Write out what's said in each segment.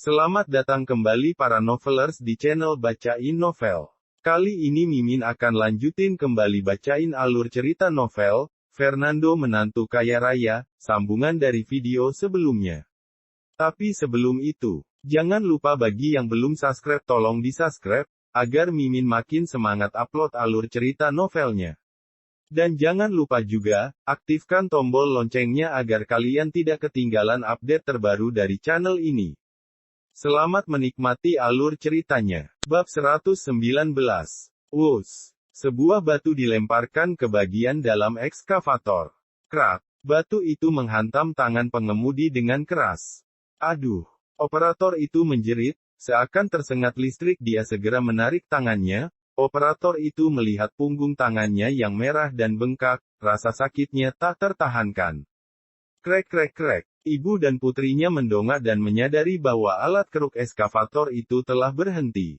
Selamat datang kembali para novelers di channel Bacain Novel. Kali ini Mimin akan lanjutin kembali bacain alur cerita novel, Fernando Menantu Kaya Raya, sambungan dari video sebelumnya. Tapi sebelum itu, jangan lupa bagi yang belum subscribe tolong di-subscribe, agar Mimin makin semangat upload alur cerita novelnya. Dan jangan lupa juga, aktifkan tombol loncengnya agar kalian tidak ketinggalan update terbaru dari channel ini. Selamat menikmati alur ceritanya. Bab 119. Wus. Sebuah batu dilemparkan ke bagian dalam ekskavator. Krak. Batu itu menghantam tangan pengemudi dengan keras. Aduh. Operator itu menjerit, seakan tersengat listrik. Dia segera menarik tangannya. Operator itu melihat punggung tangannya yang merah dan bengkak, rasa sakitnya tak tertahankan. Krek krek krek. Ibu dan putrinya mendongak dan menyadari bahwa alat keruk ekskavator itu telah berhenti.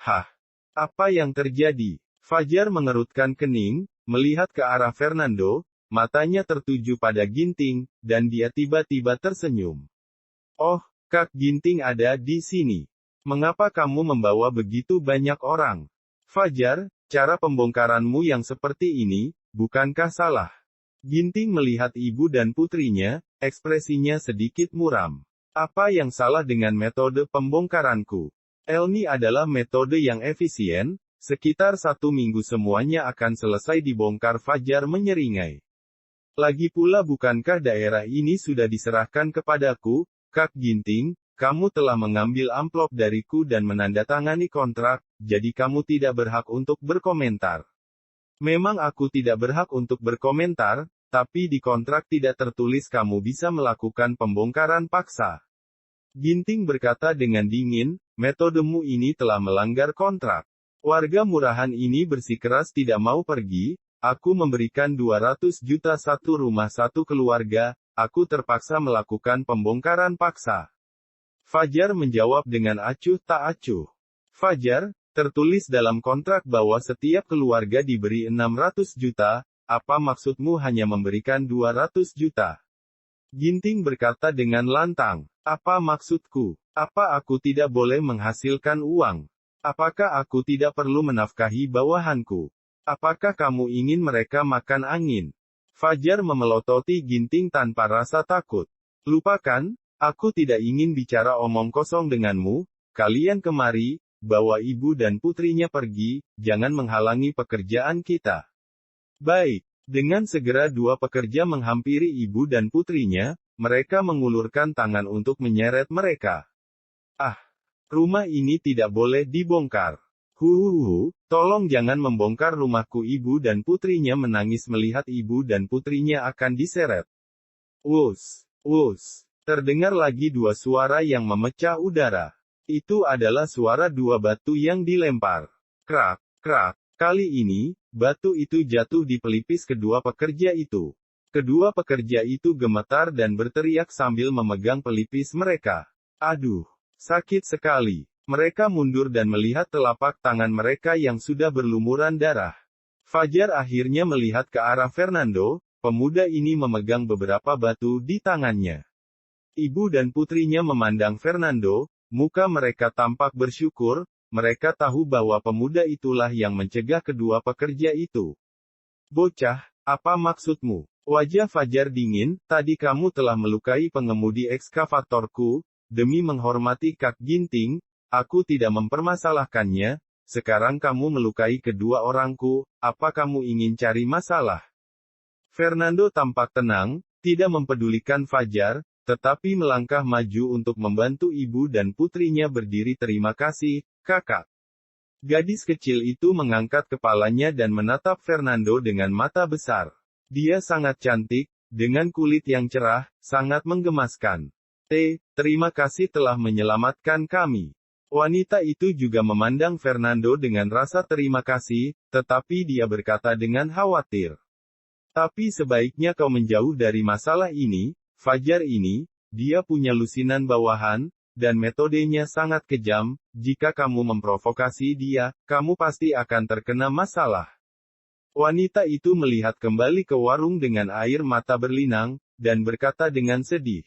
Hah? Apa yang terjadi? Fajar mengerutkan kening, melihat ke arah Fernando, matanya tertuju pada Ginting, dan dia tiba-tiba tersenyum. Oh, Kak Ginting ada di sini. Mengapa kamu membawa begitu banyak orang? Fajar, cara pembongkaranmu yang seperti ini, bukankah salah? Ginting melihat ibu dan putrinya, ekspresinya sedikit muram. Apa yang salah dengan metode pembongkaranku? Ini adalah metode yang efisien, sekitar 1 minggu semuanya akan selesai dibongkar. Fajar menyeringai. Lagi pula bukankah daerah ini sudah diserahkan kepadaku, Kak Ginting? Kamu telah mengambil amplop dariku dan menandatangani kontrak, jadi kamu tidak berhak untuk berkomentar. Memang aku tidak berhak untuk berkomentar, tapi di kontrak tidak tertulis kamu bisa melakukan pembongkaran paksa. Ginting berkata dengan dingin, metodemu ini telah melanggar kontrak. Warga murahan ini bersikeras tidak mau pergi, aku memberikan 200 juta satu rumah satu keluarga, aku terpaksa melakukan pembongkaran paksa. Fajar menjawab dengan acuh tak acuh. Fajar, tertulis dalam kontrak bahwa setiap keluarga diberi 600 juta, apa maksudmu hanya memberikan 200 juta? Ginting berkata dengan lantang, apa maksudku? Apa aku tidak boleh menghasilkan uang? Apakah aku tidak perlu menafkahi bawahanku? Apakah kamu ingin mereka makan angin? Fajar memelototi Ginting tanpa rasa takut. Lupakan, aku tidak ingin bicara omong kosong denganmu, kalian kemari, bawa ibu dan putrinya pergi, jangan menghalangi pekerjaan kita. Baik, dengan segera 2 pekerja menghampiri ibu dan putrinya, mereka mengulurkan tangan untuk menyeret mereka. Ah, rumah ini tidak boleh dibongkar. Tolong jangan membongkar rumahku. Ibu dan putrinya menangis melihat ibu dan putrinya akan diseret. Wus, wus, terdengar lagi 2 suara yang memecah udara. Itu adalah suara 2 batu yang dilempar. Krak, krak. Kali ini, batu itu jatuh di pelipis kedua pekerja itu. Kedua pekerja itu gemetar dan berteriak sambil memegang pelipis mereka. Aduh, sakit sekali. Mereka mundur dan melihat telapak tangan mereka yang sudah berlumuran darah. Fajar akhirnya melihat ke arah Fernando, pemuda ini memegang beberapa batu di tangannya. Ibu dan putrinya memandang Fernando, muka mereka tampak bersyukur. Mereka tahu bahwa pemuda itulah yang mencegah kedua pekerja itu. Bocah, apa maksudmu? Wajah Fajar dingin, tadi kamu telah melukai pengemudi ekskavatorku, demi menghormati Kak Ginting, aku tidak mempermasalahkannya, sekarang kamu melukai kedua orangku, apa kamu ingin cari masalah? Fernando tampak tenang, tidak mempedulikan Fajar, tetapi melangkah maju untuk membantu ibu dan putrinya berdiri. Terima kasih, Kakak. Gadis kecil itu mengangkat kepalanya dan menatap Fernando dengan mata besar. Dia sangat cantik, dengan kulit yang cerah, sangat menggemaskan. Terima kasih telah menyelamatkan kami. Wanita itu juga memandang Fernando dengan rasa terima kasih, tetapi dia berkata dengan khawatir. Tapi sebaiknya kau menjauh dari masalah ini, Fajar ini, dia punya lusinan bawahan, dan metodenya sangat kejam. Jika kamu memprovokasi dia, kamu pasti akan terkena masalah. Wanita itu melihat kembali ke warung dengan air mata berlinang, dan berkata dengan sedih.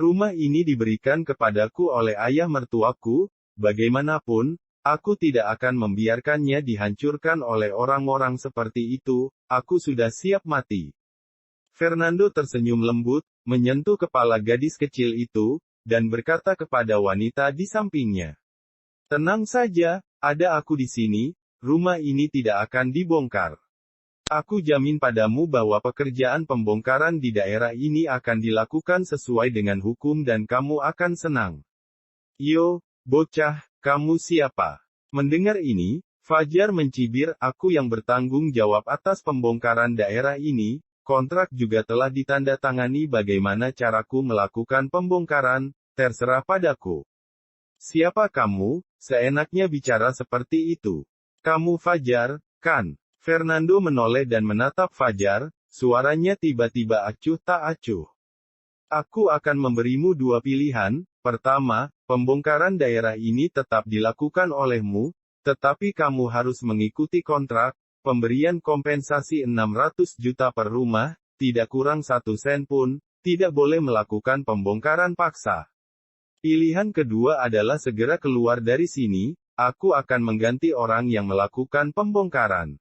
Rumah ini diberikan kepadaku oleh ayah mertuaku, bagaimanapun, aku tidak akan membiarkannya dihancurkan oleh orang-orang seperti itu, aku sudah siap mati. Fernando tersenyum lembut, menyentuh kepala gadis kecil itu, dan berkata kepada wanita di sampingnya. Tenang saja, ada aku di sini, rumah ini tidak akan dibongkar. Aku jamin padamu bahwa pekerjaan pembongkaran di daerah ini akan dilakukan sesuai dengan hukum dan kamu akan senang. Yo, bocah, kamu siapa? Mendengar ini, Fajar mencibir, aku yang bertanggung jawab atas pembongkaran daerah ini, kontrak juga telah ditandatangani bagaimana caraku melakukan pembongkaran, terserah padaku. Siapa kamu, seenaknya bicara seperti itu? Kamu Fajar, kan? Fernando menoleh dan menatap Fajar, suaranya tiba-tiba acuh tak acuh. Aku akan memberimu dua pilihan, pertama, pembongkaran daerah ini tetap dilakukan olehmu, tetapi kamu harus mengikuti kontrak, pemberian kompensasi 600 juta per rumah, tidak kurang 1 sen pun, tidak boleh melakukan pembongkaran paksa. Pilihan kedua adalah segera keluar dari sini, aku akan mengganti orang yang melakukan pembongkaran.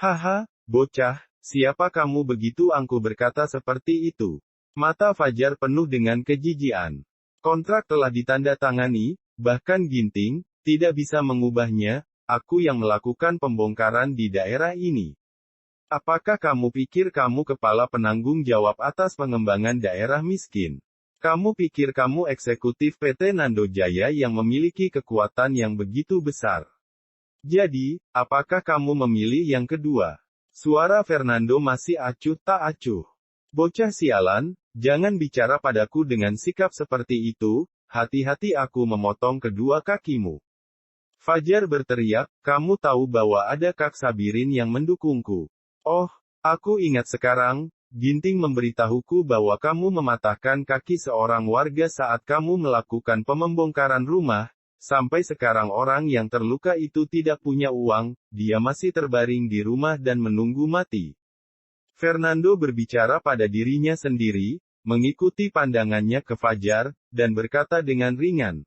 Haha, bocah, siapa kamu begitu angkuh berkata seperti itu? Mata Fajar penuh dengan kejijian. Kontrak telah ditandatangani, bahkan Ginting, tidak bisa mengubahnya, aku yang melakukan pembongkaran di daerah ini. Apakah kamu pikir kamu kepala penanggung jawab atas pengembangan daerah miskin? Kamu pikir kamu eksekutif PT Nando Jaya yang memiliki kekuatan yang begitu besar? Jadi, apakah kamu memilih yang kedua? Suara Fernando masih acuh tak acuh. Bocah sialan, jangan bicara padaku dengan sikap seperti itu, hati-hati aku memotong kedua kakimu. Fajar berteriak, kamu tahu bahwa ada Kak Sabirin yang mendukungku. Oh, aku ingat sekarang, Ginting memberitahuku bahwa kamu mematahkan kaki seorang warga saat kamu melakukan pembongkaran rumah. Sampai sekarang orang yang terluka itu tidak punya uang, dia masih terbaring di rumah dan menunggu mati. Fernando berbicara pada dirinya sendiri, mengikuti pandangannya ke Fajar, dan berkata dengan ringan.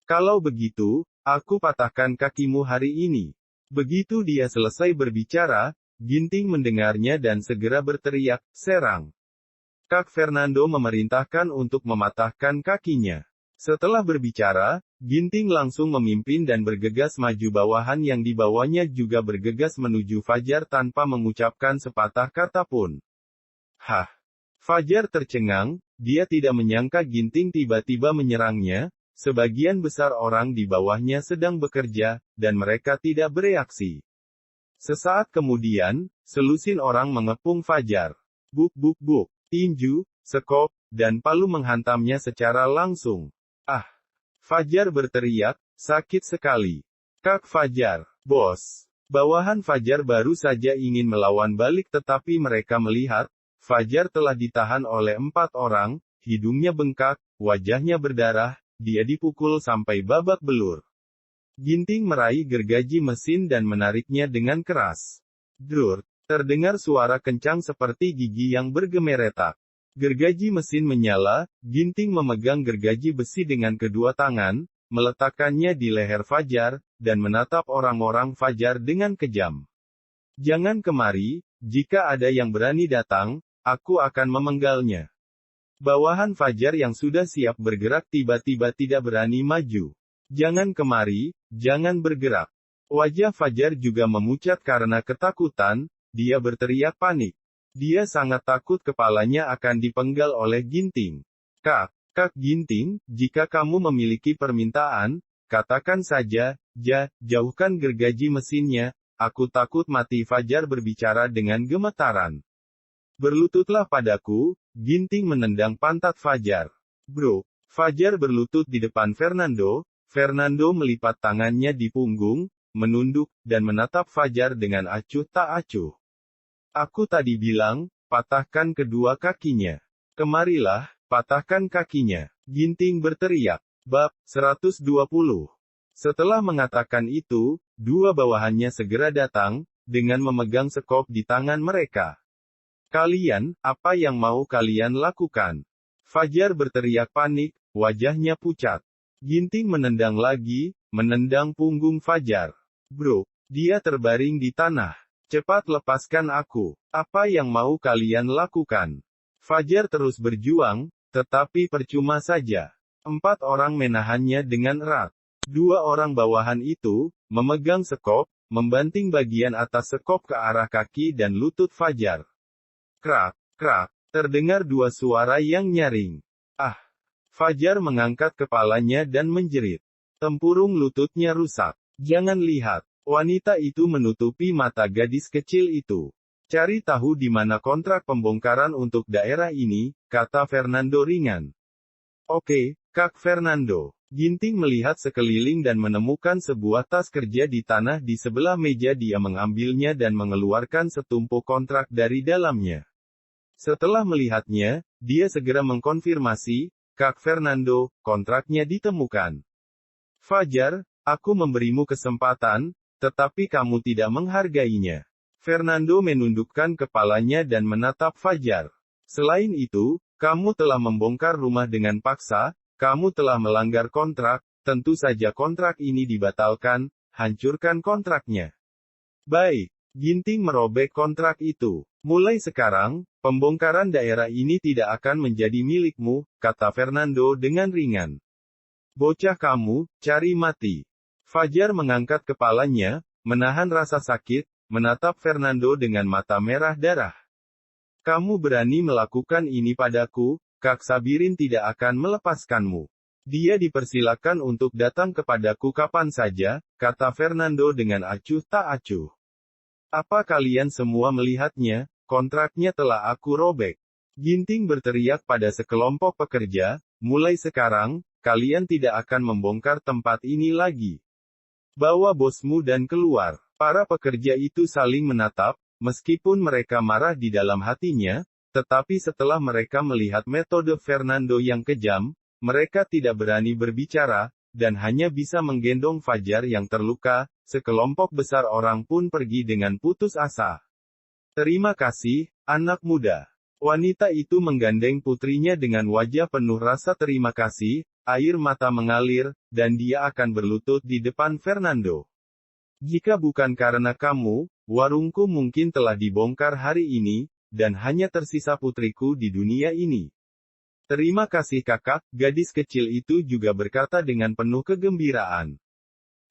Kalau begitu, aku patahkan kakimu hari ini. Begitu dia selesai berbicara, Ginting mendengarnya dan segera berteriak, serang. Kak Fernando memerintahkan untuk mematahkan kakinya. Setelah berbicara, Ginting langsung memimpin dan bergegas maju bawahan yang dibawanya juga bergegas menuju Fajar tanpa mengucapkan sepatah kata pun. Hah! Fajar tercengang, dia tidak menyangka Ginting tiba-tiba menyerangnya, sebagian besar orang di bawahnya sedang bekerja, dan mereka tidak bereaksi. Sesaat kemudian, selusin orang mengepung Fajar. Buk buk buk, tinju, sekop, dan palu menghantamnya secara langsung. Ah! Fajar berteriak, sakit sekali. Kak Fajar, bos. Bawahan Fajar baru saja ingin melawan balik tetapi mereka melihat, Fajar telah ditahan oleh 4 orang, hidungnya bengkak, wajahnya berdarah, dia dipukul sampai babak belur. Ginting meraih gergaji mesin dan menariknya dengan keras. Drur, terdengar suara kencang seperti gigi yang bergemeretak. Gergaji mesin menyala, Ginting memegang gergaji besi dengan kedua tangan, meletakkannya di leher Fajar, dan menatap orang-orang Fajar dengan kejam. Jangan kemari, jika ada yang berani datang, aku akan memenggalnya. Bawahan Fajar yang sudah siap bergerak tiba-tiba tidak berani maju. Jangan kemari, jangan bergerak. Wajah Fajar juga memucat karena ketakutan, dia berteriak panik. Dia sangat takut kepalanya akan dipenggal oleh Ginting. Kak Ginting, jika kamu memiliki permintaan, katakan saja, jauhkan gergaji mesinnya, aku takut mati. Fajar berbicara dengan gemetaran. Berlututlah padaku, Ginting menendang pantat Fajar. Bro, Fajar berlutut di depan Fernando, Fernando melipat tangannya di punggung, menunduk, dan menatap Fajar dengan acuh tak acuh. Aku tadi bilang, patahkan kedua kakinya. Kemarilah, patahkan kakinya. Ginting berteriak. Bab 120. Setelah mengatakan itu, dua bawahannya segera datang, dengan memegang sekop di tangan mereka. Kalian, apa yang mau kalian lakukan? Fajar berteriak panik, wajahnya pucat. Ginting menendang lagi, menendang punggung Fajar. Bro, dia terbaring di tanah. Cepat lepaskan aku. Apa yang mau kalian lakukan? Fajar terus berjuang, tetapi percuma saja. 4 orang menahannya dengan erat. 2 orang bawahan itu, memegang sekop, membanting bagian atas sekop ke arah kaki dan lutut Fajar. Krak, krak, terdengar 2 suara yang nyaring. Ah! Fajar mengangkat kepalanya dan menjerit. Tempurung lututnya rusak. Jangan lihat. Wanita itu menutupi mata gadis kecil itu. Cari tahu di mana kontrak pembongkaran untuk daerah ini, kata Fernando ringan. Oke, Kak Fernando. Ginting melihat sekeliling dan menemukan sebuah tas kerja di tanah di sebelah meja. Dia mengambilnya dan mengeluarkan setumpuk kontrak dari dalamnya. Setelah melihatnya, dia segera mengkonfirmasi, Kak Fernando, kontraknya ditemukan. Fajar, aku memberimu kesempatan, tetapi kamu tidak menghargainya. Fernando menundukkan kepalanya dan menatap Fajar. Selain itu, kamu telah membongkar rumah dengan paksa, kamu telah melanggar kontrak, tentu saja kontrak ini dibatalkan, hancurkan kontraknya. Baik, Ginting merobek kontrak itu. Mulai sekarang, pembongkaran daerah ini tidak akan menjadi milikmu, kata Fernando dengan ringan. Bocah kamu, cari mati. Fajar mengangkat kepalanya, menahan rasa sakit, menatap Fernando dengan mata merah darah. Kamu berani melakukan ini padaku, Kak Sabirin tidak akan melepaskanmu. Dia dipersilakan untuk datang kepadaku kapan saja, kata Fernando dengan acuh tak acuh. Apa kalian semua melihatnya? Kontraknya telah aku robek. Ginting berteriak pada sekelompok pekerja, mulai sekarang, kalian tidak akan membongkar tempat ini lagi. Bawa bosmu dan keluar. Para pekerja itu saling menatap, meskipun mereka marah di dalam hatinya, tetapi setelah mereka melihat metode Fernando yang kejam, mereka tidak berani berbicara, dan hanya bisa menggendong Fajar yang terluka. Sekelompok besar orang pun pergi dengan putus asa. Terima kasih, anak muda. Wanita itu menggandeng putrinya dengan wajah penuh rasa terima kasih, air mata mengalir, dan dia akan berlutut di depan Fernando. Jika bukan karena kamu, warungku mungkin telah dibongkar hari ini, dan hanya tersisa putriku di dunia ini. Terima kasih kakak, gadis kecil itu juga berkata dengan penuh kegembiraan.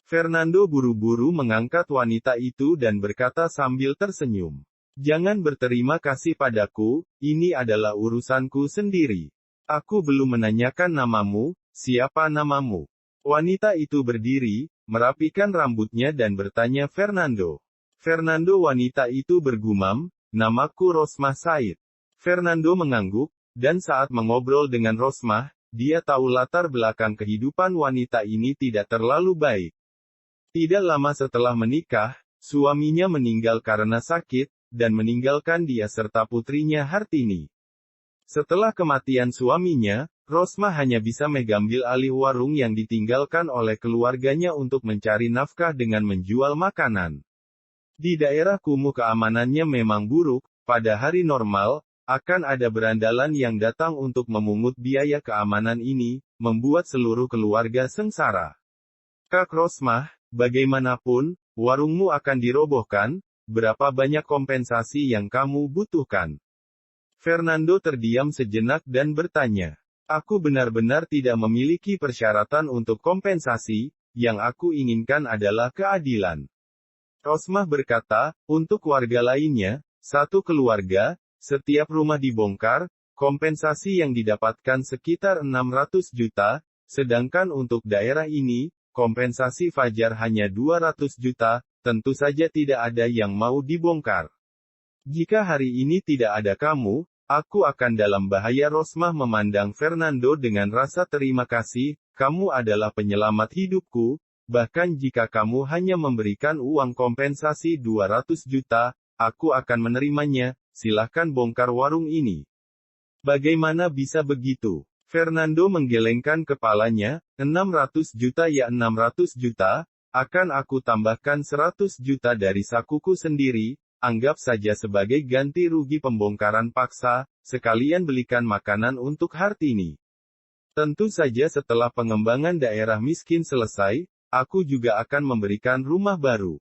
Fernando buru-buru mengangkat wanita itu dan berkata sambil tersenyum. Jangan berterima kasih padaku, ini adalah urusanku sendiri. Aku belum menanyakan namamu, siapa namamu? Wanita itu berdiri, merapikan rambutnya dan bertanya Fernando. Fernando wanita itu bergumam, namaku Rosmah Said. Fernando mengangguk, dan saat mengobrol dengan Rosmah, dia tahu latar belakang kehidupan wanita ini tidak terlalu baik. Tidak lama setelah menikah, suaminya meninggal karena sakit, dan meninggalkan dia serta putrinya Hartini. Setelah kematian suaminya, Rosmah hanya bisa mengambil alih warung yang ditinggalkan oleh keluarganya untuk mencari nafkah dengan menjual makanan. Di daerah kumuh keamanannya memang buruk, pada hari normal, akan ada berandalan yang datang untuk memungut biaya keamanan ini, membuat seluruh keluarga sengsara. Kak Rosmah, bagaimanapun, warungmu akan dirobohkan. Berapa banyak kompensasi yang kamu butuhkan? Fernando terdiam sejenak dan bertanya. Aku benar-benar tidak memiliki persyaratan untuk kompensasi, yang aku inginkan adalah keadilan. Rosmah berkata, untuk warga lainnya, satu keluarga, setiap rumah dibongkar, kompensasi yang didapatkan sekitar 600 juta, sedangkan untuk daerah ini, kompensasi Fajar hanya 200 juta, tentu saja tidak ada yang mau dibongkar. Jika hari ini tidak ada kamu, aku akan dalam bahaya. Rosmah memandang Fernando dengan rasa terima kasih, kamu adalah penyelamat hidupku, bahkan jika kamu hanya memberikan uang kompensasi 200 juta, aku akan menerimanya, silahkan bongkar warung ini. Bagaimana bisa begitu? Fernando menggelengkan kepalanya, 600 juta ya 600 juta, akan aku tambahkan 100 juta dari sakuku sendiri, anggap saja sebagai ganti rugi pembongkaran paksa, sekalian belikan makanan untuk Hartini. Tentu saja setelah pengembangan daerah miskin selesai, aku juga akan memberikan rumah baru.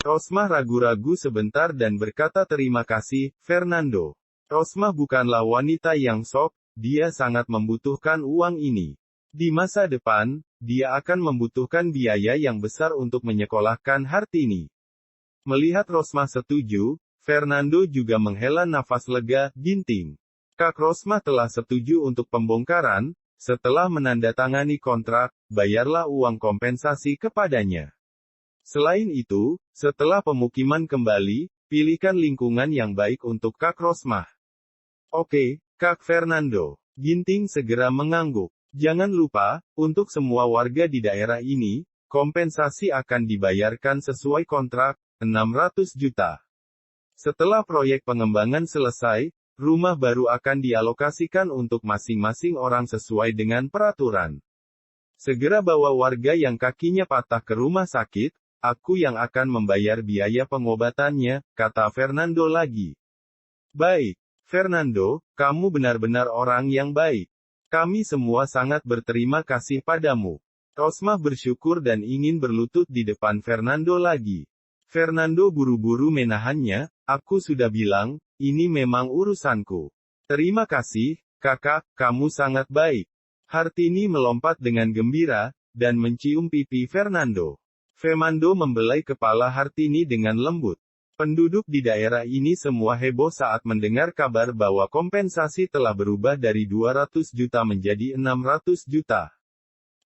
Rosmah ragu-ragu sebentar dan berkata terima kasih, Fernando. Rosmah bukanlah wanita yang sok, dia sangat membutuhkan uang ini. Di masa depan, dia akan membutuhkan biaya yang besar untuk menyekolahkan Hartini. Melihat Rosmah setuju, Fernando juga menghela nafas lega, Ginting. Kak Rosmah telah setuju untuk pembongkaran, setelah menandatangani kontrak, bayarlah uang kompensasi kepadanya. Selain itu, setelah pemukiman kembali, pilihkan lingkungan yang baik untuk Kak Rosmah. Oke, Kak Fernando. Ginting segera mengangguk. Jangan lupa, untuk semua warga di daerah ini, kompensasi akan dibayarkan sesuai kontrak, 600 juta. Setelah proyek pengembangan selesai, rumah baru akan dialokasikan untuk masing-masing orang sesuai dengan peraturan. Segera bawa warga yang kakinya patah ke rumah sakit, aku yang akan membayar biaya pengobatannya, kata Fernando lagi. Baik, Fernando, kamu benar-benar orang yang baik. Kami semua sangat berterima kasih padamu. Rosmah bersyukur dan ingin berlutut di depan Fernando lagi. Fernando buru-buru menahannya, aku sudah bilang, ini memang urusanku. Terima kasih, kakak, kamu sangat baik. Hartini melompat dengan gembira, dan mencium pipi Fernando. Fernando membelai kepala Hartini dengan lembut. Penduduk di daerah ini semua heboh saat mendengar kabar bahwa kompensasi telah berubah dari 200 juta menjadi 600 juta.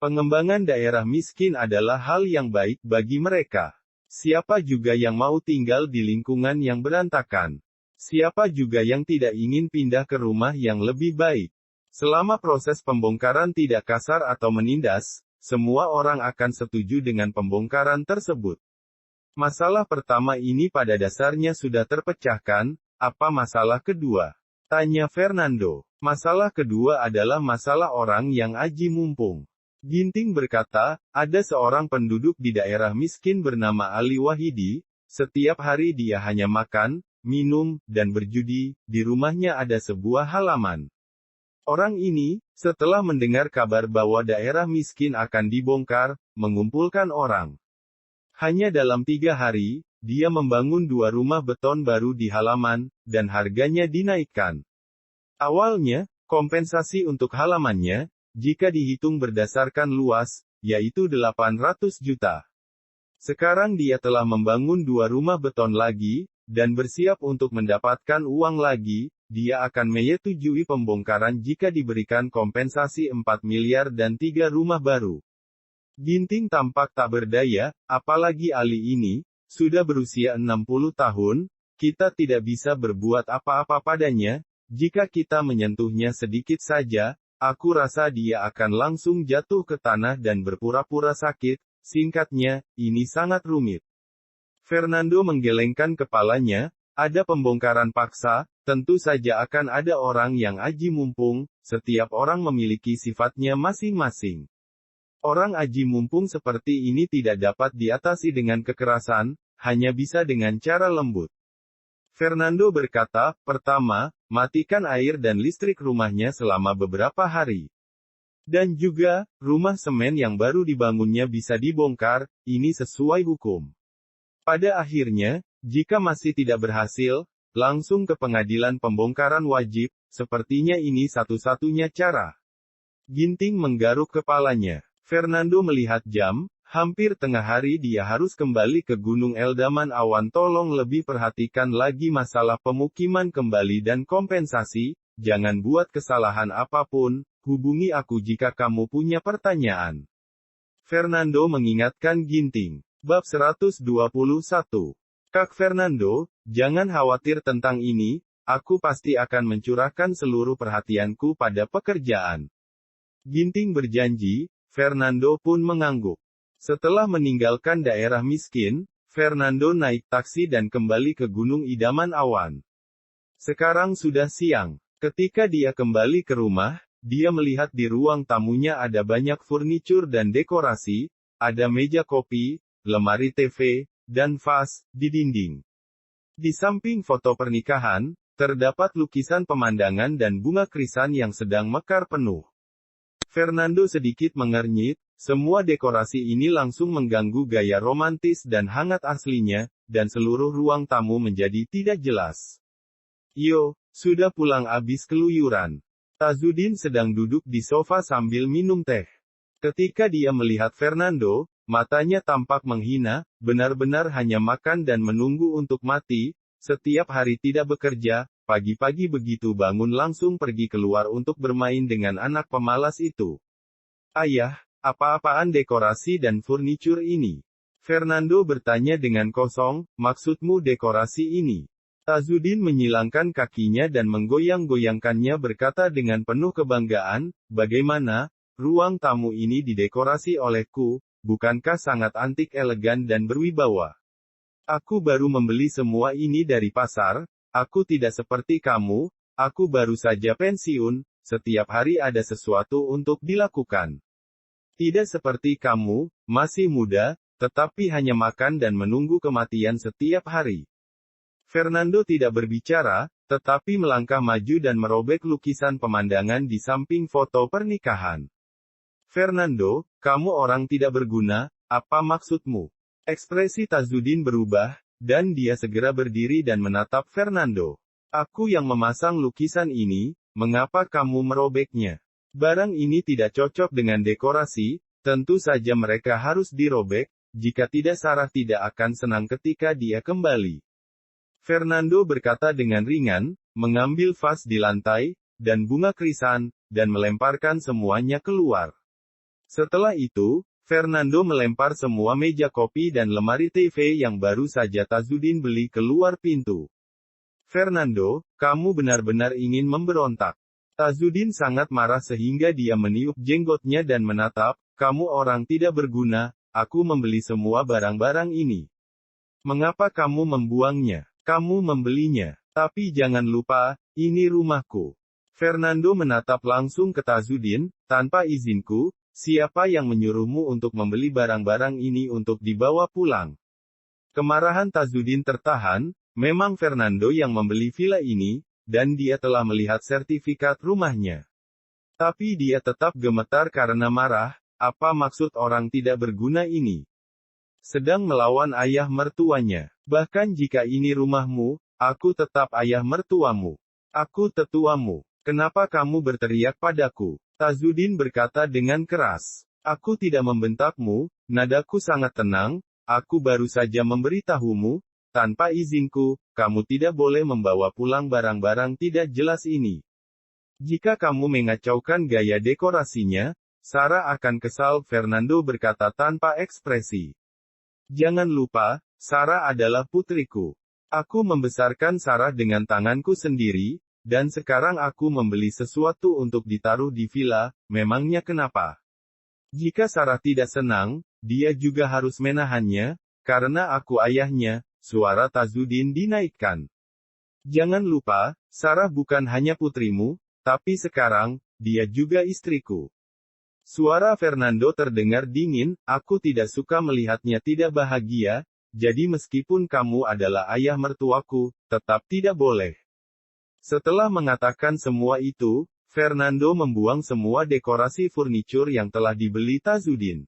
Pengembangan daerah miskin adalah hal yang baik bagi mereka. Siapa juga yang mau tinggal di lingkungan yang berantakan? Siapa juga yang tidak ingin pindah ke rumah yang lebih baik? Selama proses pembongkaran tidak kasar atau menindas, semua orang akan setuju dengan pembongkaran tersebut. Masalah pertama ini pada dasarnya sudah terpecahkan, apa masalah kedua? Tanya Fernando. Masalah kedua adalah masalah orang yang aji mumpung. Ginting berkata, ada seorang penduduk di daerah miskin bernama Ali Wahidi, setiap hari dia hanya makan, minum, dan berjudi, di rumahnya ada sebuah halaman. Orang ini, setelah mendengar kabar bahwa daerah miskin akan dibongkar, mengumpulkan orang. Hanya dalam 3 hari, dia membangun 2 rumah beton baru di halaman, dan harganya dinaikkan. Awalnya, kompensasi untuk halamannya, jika dihitung berdasarkan luas, yaitu 800 juta. Sekarang dia telah membangun 2 rumah beton lagi, dan bersiap untuk mendapatkan uang lagi. Dia akan menyetujui pembongkaran jika diberikan kompensasi 4 miliar dan 3 rumah baru. Ginting tampak tak berdaya, apalagi Ali ini, sudah berusia 60 tahun, kita tidak bisa berbuat apa-apa padanya, jika kita menyentuhnya sedikit saja, aku rasa dia akan langsung jatuh ke tanah dan berpura-pura sakit, singkatnya, ini sangat rumit. Fernando menggelengkan kepalanya, ada pembongkaran paksa, tentu saja akan ada orang yang aji mumpung, setiap orang memiliki sifatnya masing-masing. Orang aji mumpung seperti ini tidak dapat diatasi dengan kekerasan, hanya bisa dengan cara lembut. Fernando berkata, pertama, matikan air dan listrik rumahnya selama beberapa hari. Dan juga, rumah semen yang baru dibangunnya bisa dibongkar, ini sesuai hukum. Pada akhirnya, jika masih tidak berhasil, langsung ke pengadilan pembongkaran wajib, sepertinya ini satu-satunya cara. Ginting menggaruk kepalanya. Fernando melihat jam, hampir tengah hari dia harus kembali ke Gunung Eldaman Awan. Tolong lebih perhatikan lagi masalah pemukiman kembali dan kompensasi, jangan buat kesalahan apapun, hubungi aku jika kamu punya pertanyaan. Fernando mengingatkan Ginting. Bab 121. Kak Fernando, jangan khawatir tentang ini, aku pasti akan mencurahkan seluruh perhatianku pada pekerjaan. Ginting berjanji, Fernando pun mengangguk. Setelah meninggalkan daerah miskin, Fernando naik taksi dan kembali ke Gunung Idaman Awan. Sekarang sudah siang. Ketika dia kembali ke rumah, dia melihat di ruang tamunya ada banyak furnitur dan dekorasi, ada meja kopi, lemari TV, dan vas di dinding. Di samping foto pernikahan, terdapat lukisan pemandangan dan bunga krisan yang sedang mekar penuh. Fernando sedikit mengernyit, semua dekorasi ini langsung mengganggu gaya romantis dan hangat aslinya, dan seluruh ruang tamu menjadi tidak jelas. Yo, sudah pulang abis keluyuran. Tazudin sedang duduk di sofa sambil minum teh. Ketika dia melihat Fernando, matanya tampak menghina, benar-benar hanya makan dan menunggu untuk mati, setiap hari tidak bekerja, pagi-pagi begitu bangun langsung pergi keluar untuk bermain dengan anak pemalas itu. Ayah, apa-apaan dekorasi dan furnitur ini? Fernando bertanya dengan kosong, maksudmu dekorasi ini? Tazudin menyilangkan kakinya dan menggoyang-goyangkannya berkata dengan penuh kebanggaan, bagaimana, ruang tamu ini didekorasi olehku, bukankah sangat antik elegan dan berwibawa? Aku baru membeli semua ini dari pasar, aku tidak seperti kamu, aku baru saja pensiun, setiap hari ada sesuatu untuk dilakukan. Tidak seperti kamu, masih muda, tetapi hanya makan dan menunggu kematian setiap hari. Fernando tidak berbicara, tetapi melangkah maju dan merobek lukisan pemandangan di samping foto pernikahan. Fernando, kamu orang tidak berguna, apa maksudmu? Ekspresi Tazudin berubah, dan dia segera berdiri dan menatap Fernando. Aku yang memasang lukisan ini, mengapa kamu merobeknya? Barang ini tidak cocok dengan dekorasi, tentu saja mereka harus dirobek, jika tidak Sarah tidak akan senang ketika dia kembali. Fernando berkata dengan ringan, mengambil vas di lantai, dan bunga krisan, dan melemparkan semuanya keluar. Setelah itu, Fernando melempar semua meja kopi dan lemari TV yang baru saja Tazudin beli keluar pintu. Fernando, kamu benar-benar ingin memberontak. Tazudin sangat marah sehingga dia meniup jenggotnya dan menatap, kamu orang tidak berguna, aku membeli semua barang-barang ini. Mengapa kamu membuangnya? Kamu membelinya. Tapi jangan lupa, ini rumahku. Fernando menatap langsung ke Tazudin, tanpa izinku. Siapa yang menyuruhmu untuk membeli barang-barang ini untuk dibawa pulang? Kemarahan Tazudin tertahan, memang Fernando yang membeli villa ini, dan dia telah melihat sertifikat rumahnya. Tapi dia tetap gemetar karena marah, apa maksud orang tidak berguna ini? Sedang melawan ayah mertuanya. Bahkan jika ini rumahmu, aku tetap ayah mertuamu. Aku tetuamu. Kenapa kamu berteriak padaku? Tazudin berkata dengan keras. Aku tidak membentakmu, nadaku sangat tenang, aku baru saja memberitahumu, tanpa izinku, kamu tidak boleh membawa pulang barang-barang tidak jelas ini. Jika kamu mengacaukan gaya dekorasinya, Sarah akan kesal, Fernando berkata tanpa ekspresi. Jangan lupa, Sarah adalah putriku. Aku membesarkan Sarah dengan tanganku sendiri, dan sekarang aku membeli sesuatu untuk ditaruh di villa, memangnya kenapa? Jika Sarah tidak senang, dia juga harus menahannya, karena aku ayahnya, suara Tazudin dinaikkan. Jangan lupa, Sarah bukan hanya putrimu, tapi sekarang, dia juga istriku. Suara Fernando terdengar dingin, aku tidak suka melihatnya tidak bahagia, jadi meskipun kamu adalah ayah mertuaku, tetap tidak boleh. Setelah mengatakan semua itu, Fernando membuang semua dekorasi furnitur yang telah dibeli Tazudin.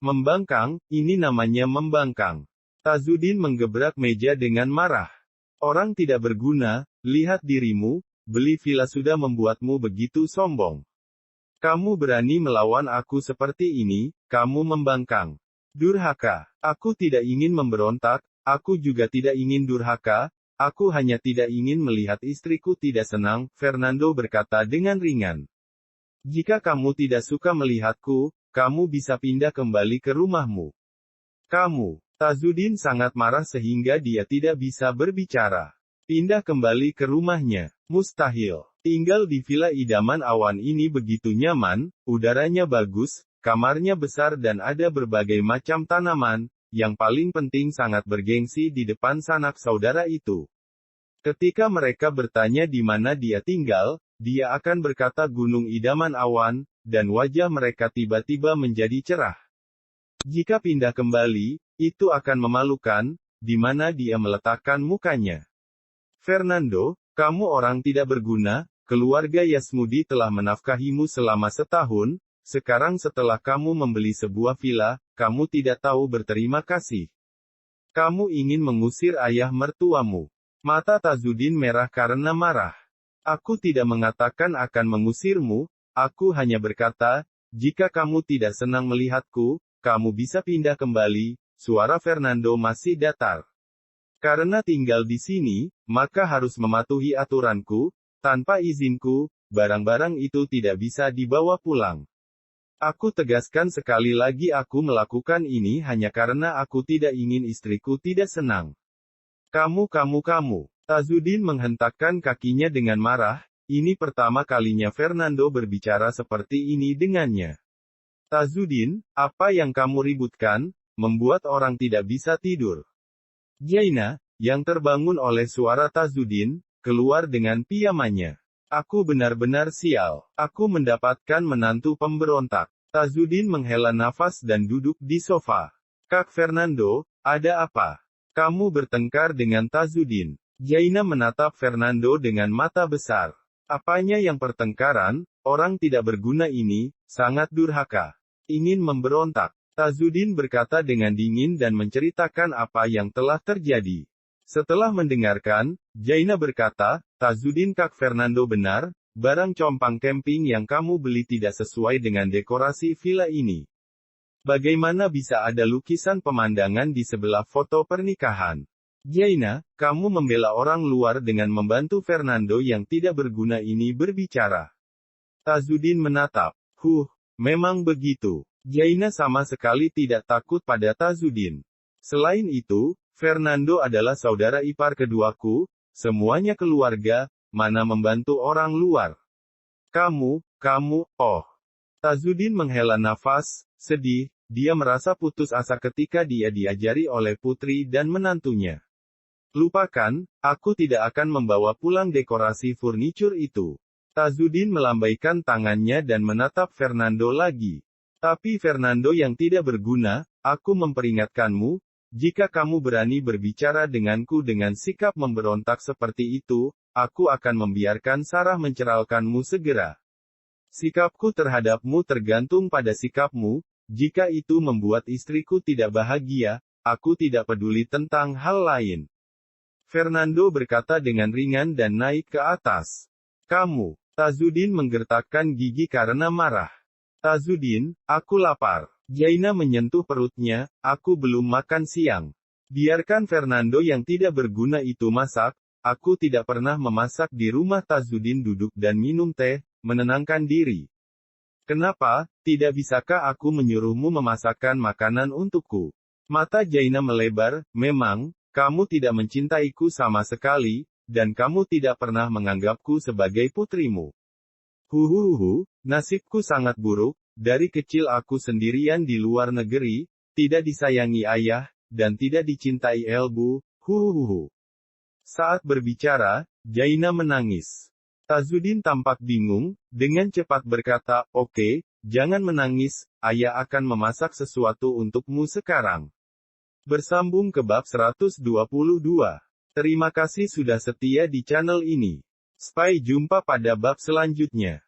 Membangkang, ini namanya membangkang. Tazudin menggebrak meja dengan marah. Orang tidak berguna, lihat dirimu, beli villa sudah membuatmu begitu sombong. Kamu berani melawan aku seperti ini, kamu membangkang. Durhaka. Aku tidak ingin memberontak, aku juga tidak ingin durhaka, aku hanya tidak ingin melihat istriku tidak senang, Fernando berkata dengan ringan. Jika kamu tidak suka melihatku, kamu bisa pindah kembali ke rumahmu. Kamu. Tazudin sangat marah sehingga dia tidak bisa berbicara. Pindah kembali ke rumahnya. Mustahil. Tinggal di villa idaman awan ini begitu nyaman, udaranya bagus, kamarnya besar dan ada berbagai macam tanaman, yang paling penting sangat bergengsi di depan sanak saudara itu. Ketika mereka bertanya di mana dia tinggal, dia akan berkata gunung idaman awan, dan wajah mereka tiba-tiba menjadi cerah. Jika pindah kembali, itu akan memalukan, di mana dia meletakkan mukanya. Fernando, kamu orang tidak berguna, keluarga Yasmudi telah menafkahimu selama setahun, sekarang setelah kamu membeli sebuah villa, kamu tidak tahu berterima kasih. Kamu ingin mengusir ayah mertuamu. Mata Tazudin merah karena marah. Aku tidak mengatakan akan mengusirmu, aku hanya berkata, jika kamu tidak senang melihatku, kamu bisa pindah kembali. Suara Fernando masih datar. Karena tinggal di sini, maka harus mematuhi aturanku, tanpa izinku, barang-barang itu tidak bisa dibawa pulang. Aku tegaskan sekali lagi aku melakukan ini hanya karena aku tidak ingin istriku tidak senang. Kamu. Tazudin menghentakkan kakinya dengan marah, ini pertama kalinya Fernando berbicara seperti ini dengannya. Tazudin, apa yang kamu ributkan, membuat orang tidak bisa tidur. Jaina, yang terbangun oleh suara Tazudin, keluar dengan pijamannya. Aku benar-benar sial. Aku mendapatkan menantu pemberontak. Tazudin menghela nafas dan duduk di sofa. Kak Fernando, ada apa? Kamu bertengkar dengan Tazudin. Jaina menatap Fernando dengan mata besar. Apanya yang pertengkaran, orang tidak berguna ini, sangat durhaka. Ingin memberontak. Tazudin berkata dengan dingin dan menceritakan apa yang telah terjadi. Setelah mendengarkan, Jaina berkata, Tazudin Kak Fernando benar, barang compang camping yang kamu beli tidak sesuai dengan dekorasi villa ini. Bagaimana bisa ada lukisan pemandangan di sebelah foto pernikahan? Jaina, kamu membela orang luar dengan membantu Fernando yang tidak berguna ini berbicara. Tazudin menatap. Memang begitu. Jaina sama sekali tidak takut pada Tazudin. Selain itu, Fernando adalah saudara ipar keduaku, semuanya keluarga, mana membantu orang luar. Kamu, Tazudin menghela nafas, sedih, dia merasa putus asa ketika dia diajari oleh putri dan menantunya. Lupakan, aku tidak akan membawa pulang dekorasi furniture itu. Tazudin melambaikan tangannya dan menatap Fernando lagi. Tapi Fernando yang tidak berguna, aku memperingatkanmu, jika kamu berani berbicara denganku dengan sikap memberontak seperti itu, aku akan membiarkan Sarah menceraikanmu segera. Sikapku terhadapmu tergantung pada sikapmu, jika itu membuat istriku tidak bahagia, aku tidak peduli tentang hal lain. Fernando berkata dengan ringan dan naik ke atas. Kamu. Tazudin menggertakkan gigi karena marah. Tazudin, aku lapar. Jaina menyentuh perutnya, aku belum makan siang. Biarkan Fernando yang tidak berguna itu masak, aku tidak pernah memasak di rumah. Tazudin duduk dan minum teh, menenangkan diri. Kenapa, tidak bisakah aku menyuruhmu memasakkan makanan untukku? Mata Jaina melebar, memang, kamu tidak mencintaiku sama sekali, dan kamu tidak pernah menganggapku sebagai putrimu. Nasibku sangat buruk, dari kecil aku sendirian di luar negeri, tidak disayangi ayah, dan tidak dicintai ibu. Saat berbicara, Jaina menangis. Tazudin tampak bingung, dengan cepat berkata, oke, jangan menangis, ayah akan memasak sesuatu untukmu sekarang. Bersambung ke bab 122. Terima kasih sudah setia di channel ini. Sampai jumpa pada bab selanjutnya.